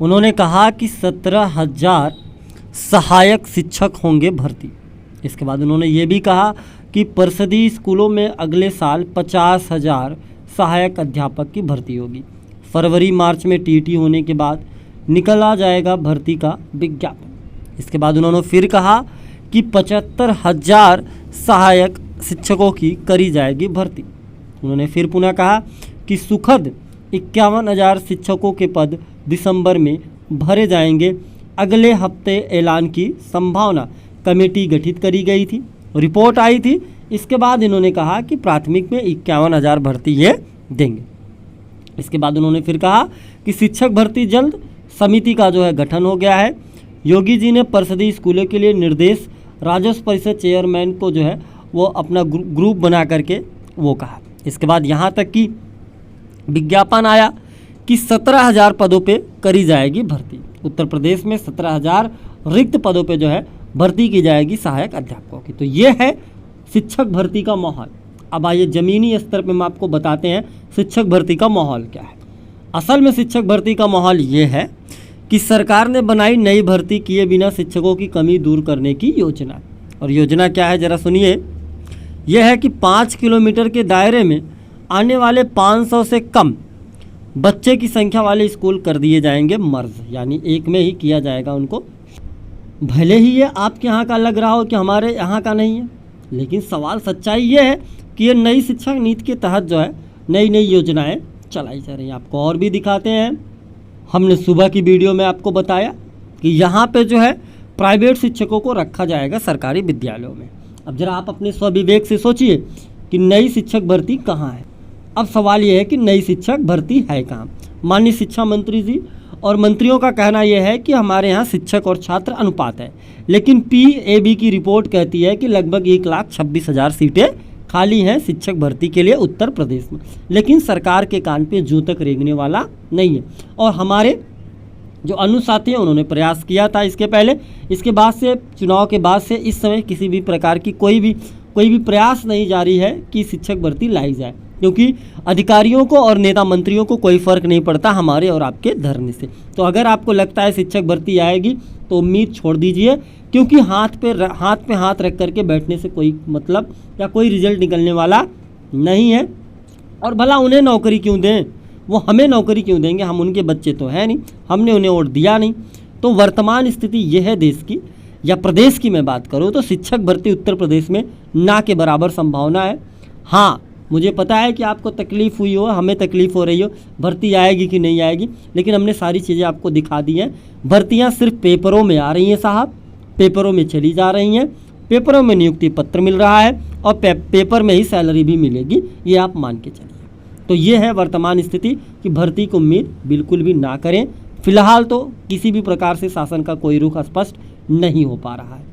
उन्होंने कहा कि 17,000 सहायक शिक्षक होंगे भर्ती। इसके बाद उन्होंने ये भी कहा कि परिषदीय स्कूलों में अगले साल 50,000 सहायक अध्यापक की भर्ती होगी। फरवरी मार्च में टीटी होने के बाद निकला जाएगा भर्ती का विज्ञापन। इसके बाद उन्होंने फिर कहा कि 75,000 सहायक शिक्षकों की करी जाएगी भर्ती। उन्होंने फिर पुनः कहा कि सुखद 51,000 शिक्षकों के पद दिसंबर में भरे जाएंगे। अगले हफ्ते ऐलान की संभावना। कमेटी गठित करी गई थी, रिपोर्ट आई थी। इसके बाद इन्होंने कहा कि प्राथमिक में 51,000 भर्ती ये देंगे। इसके बाद उन्होंने फिर कहा कि शिक्षक भर्ती जल्द। समिति का जो है गठन हो गया है। योगी जी ने परिषदीय स्कूलों के लिए निर्देश राजस्व परिषद चेयरमैन को जो है वो अपना ग्रुप बना करके वो कहा। इसके बाद यहाँ तक कि विज्ञापन आया कि 17,000 पदों पे करी जाएगी भर्ती। उत्तर प्रदेश में 17,000 रिक्त पदों पे जो है भर्ती की जाएगी सहायक अध्यापकों की। तो ये है शिक्षक भर्ती का माहौल। अब आइए ज़मीनी स्तर पे हम आपको बताते हैं शिक्षक भर्ती का माहौल क्या है। असल में शिक्षक भर्ती का माहौल ये है कि सरकार ने बनाई नई भर्ती किए बिना शिक्षकों की कमी दूर करने की योजना। और योजना क्या है ज़रा सुनिए। यह है कि 5 किलोमीटर के दायरे में आने वाले 500 से कम बच्चे की संख्या वाले स्कूल कर दिए जाएंगे मर्ज, यानी एक में ही किया जाएगा उनको। भले ही ये आपके यहाँ का लग रहा हो कि हमारे यहाँ का नहीं है, लेकिन सवाल सच्चाई ये है कि ये नई शिक्षा नीति के तहत जो है नई नई योजनाएं चलाई जा रही हैं। आपको और भी दिखाते हैं। हमने सुबह की वीडियो में आपको बताया कि यहाँ पे जो है प्राइवेट शिक्षकों को रखा जाएगा सरकारी विद्यालयों में। अब जरा आप अपने स्वविवेक से सोचिए कि नई शिक्षक भर्ती कहाँ है। अब सवाल ये है कि नई शिक्षक भर्ती है कहाँ। माननीय शिक्षा मंत्री जी और मंत्रियों का कहना यह है कि हमारे यहाँ शिक्षक और छात्र अनुपात है, लेकिन PAB की रिपोर्ट कहती है कि लगभग 1,26,000 सीटें खाली हैं शिक्षक भर्ती के लिए उत्तर प्रदेश में। लेकिन सरकार के कान पे जूं तक रेंगने वाला नहीं है। और हमारे जो अनुसाथी हैं उन्होंने प्रयास किया था इसके पहले, इसके बाद से चुनाव के बाद से इस समय किसी भी प्रकार की कोई भी प्रयास नहीं जारी है कि शिक्षक भर्ती लाई जाए, क्योंकि अधिकारियों को और नेता मंत्रियों को कोई फ़र्क नहीं पड़ता हमारे और आपके धरने से। तो अगर आपको लगता है शिक्षक भर्ती आएगी तो उम्मीद छोड़ दीजिए, क्योंकि हाथ पे हाथ रख करके बैठने से कोई मतलब या कोई रिजल्ट निकलने वाला नहीं है। और भला उन्हें नौकरी क्यों दें, वो हमें नौकरी क्यों देंगे, हम उनके बच्चे तो हैं नहीं, हमने उन्हें वोट दिया नहीं। तो वर्तमान स्थिति यह है देश की या प्रदेश की मैं बात करूँ तो शिक्षक भर्ती उत्तर प्रदेश में ना के बराबर संभावना है। हाँ, मुझे पता है कि आपको तकलीफ़ हुई हो, हमें तकलीफ़ हो रही हो भर्ती आएगी कि नहीं आएगी, लेकिन हमने सारी चीज़ें आपको दिखा दी हैं। भर्तियाँ सिर्फ पेपरों में आ रही हैं साहब, पेपरों में चली जा रही हैं, पेपरों में नियुक्ति पत्र मिल रहा है और पेपर में ही सैलरी भी मिलेगी, ये आप मान के चलिए। तो ये है वर्तमान स्थिति कि भर्ती को उम्मीद बिल्कुल भी ना करें। फिलहाल तो किसी भी प्रकार से शासन का कोई रुख स्पष्ट नहीं हो पा रहा है।